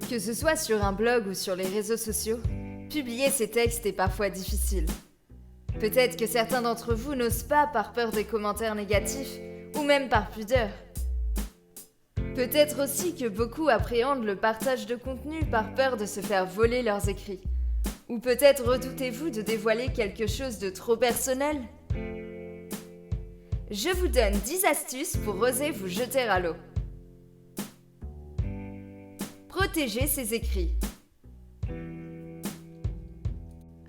Que ce soit sur un blog ou sur les réseaux sociaux, publier ces textes est parfois difficile. Peut-être que certains d'entre vous n'osent pas par peur des commentaires négatifs ou même par pudeur. Peut-être aussi que beaucoup appréhendent le partage de contenu par peur de se faire voler leurs écrits. Ou peut-être redoutez-vous de dévoiler quelque chose de trop personnel. Je vous donne 10 astuces pour oser vous jeter à l'eau. Protégez ses écrits.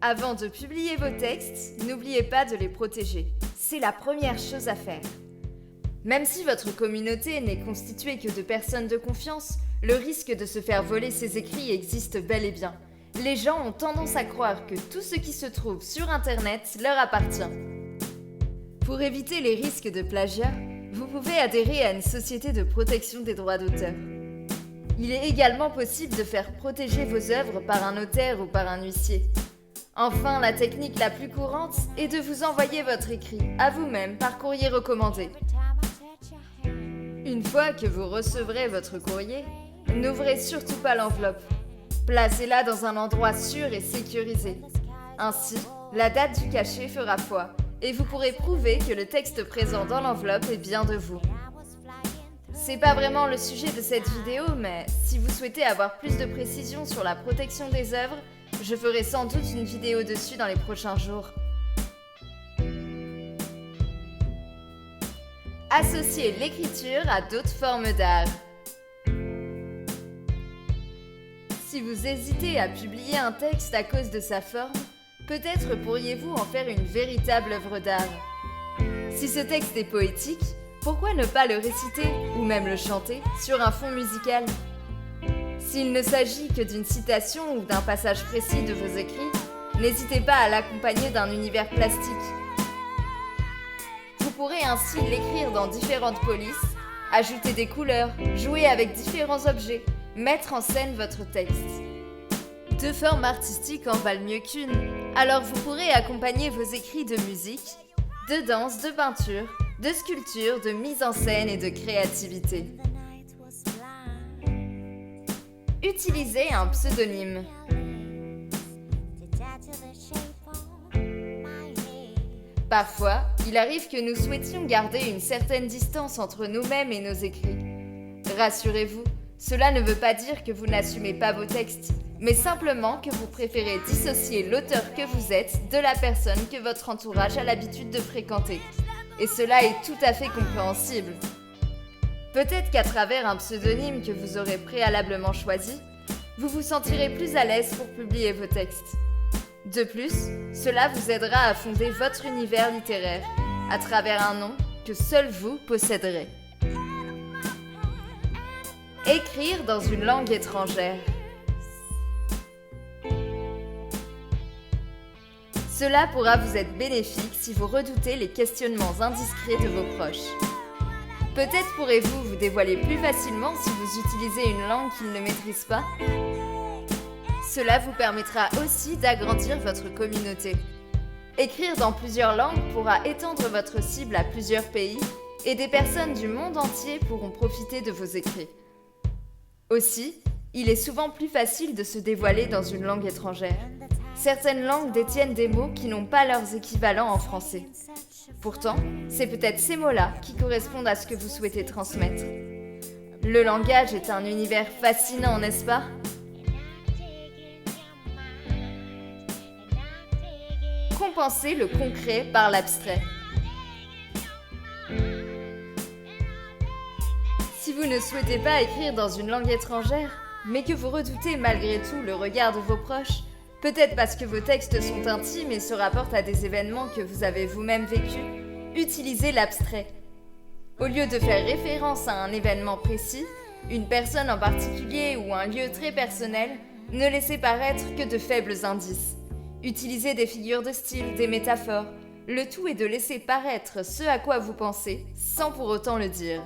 Avant de publier vos textes, n'oubliez pas de les protéger. C'est la première chose à faire. Même si votre communauté n'est constituée que de personnes de confiance, le risque de se faire voler ses écrits existe bel et bien. Les gens ont tendance à croire que tout ce qui se trouve sur Internet leur appartient. Pour éviter les risques de plagiat, vous pouvez adhérer à une société de protection des droits d'auteur. Il est également possible de faire protéger vos œuvres par un notaire ou par un huissier. Enfin, la technique la plus courante est de vous envoyer votre écrit à vous-même par courrier recommandé. Une fois que vous recevrez votre courrier, n'ouvrez surtout pas l'enveloppe. Placez-la dans un endroit sûr et sécurisé. Ainsi, la date du cachet fera foi et vous pourrez prouver que le texte présent dans l'enveloppe est bien de vous. C'est pas vraiment le sujet de cette vidéo, mais si vous souhaitez avoir plus de précisions sur la protection des œuvres, je ferai sans doute une vidéo dessus dans les prochains jours. Associez l'écriture à d'autres formes d'art. Si vous hésitez à publier un texte à cause de sa forme, peut-être pourriez-vous en faire une véritable œuvre d'art. Si ce texte est poétique, pourquoi ne pas le réciter ou même le chanter sur un fond musical ? S'il ne s'agit que d'une citation ou d'un passage précis de vos écrits, n'hésitez pas à l'accompagner d'un univers plastique. Vous pourrez ainsi l'écrire dans différentes polices, ajouter des couleurs, jouer avec différents objets, mettre en scène votre texte. Deux formes artistiques en valent mieux qu'une, alors vous pourrez accompagner vos écrits de musique, de danse, de peinture, de sculpture, de mise en scène et de créativité. Utilisez un pseudonyme. Parfois, il arrive que nous souhaitions garder une certaine distance entre nous-mêmes et nos écrits. Rassurez-vous, cela ne veut pas dire que vous n'assumez pas vos textes, mais simplement que vous préférez dissocier l'auteur que vous êtes de la personne que votre entourage a l'habitude de fréquenter. Et cela est tout à fait compréhensible. Peut-être qu'à travers un pseudonyme que vous aurez préalablement choisi, vous vous sentirez plus à l'aise pour publier vos textes. De plus, cela vous aidera à fonder votre univers littéraire à travers un nom que seul vous posséderez. Écrire dans une langue étrangère. Cela pourra vous être bénéfique si vous redoutez les questionnements indiscrets de vos proches. Peut-être pourrez-vous vous dévoiler plus facilement si vous utilisez une langue qu'ils ne maîtrisent pas. Cela vous permettra aussi d'agrandir votre communauté. Écrire dans plusieurs langues pourra étendre votre cible à plusieurs pays et des personnes du monde entier pourront profiter de vos écrits. Aussi, il est souvent plus facile de se dévoiler dans une langue étrangère. Certaines langues détiennent des mots qui n'ont pas leurs équivalents en français. Pourtant, c'est peut-être ces mots-là qui correspondent à ce que vous souhaitez transmettre. Le langage est un univers fascinant, n'est-ce pas ? Compensez le concret par l'abstrait. Si vous ne souhaitez pas écrire dans une langue étrangère, mais que vous redoutez malgré tout le regard de vos proches, peut-être parce que vos textes sont intimes et se rapportent à des événements que vous avez vous-même vécus, utilisez l'abstrait. Au lieu de faire référence à un événement précis, une personne en particulier ou un lieu très personnel, ne laissez paraître que de faibles indices. Utilisez des figures de style, des métaphores. Le tout est de laisser paraître ce à quoi vous pensez, sans pour autant le dire.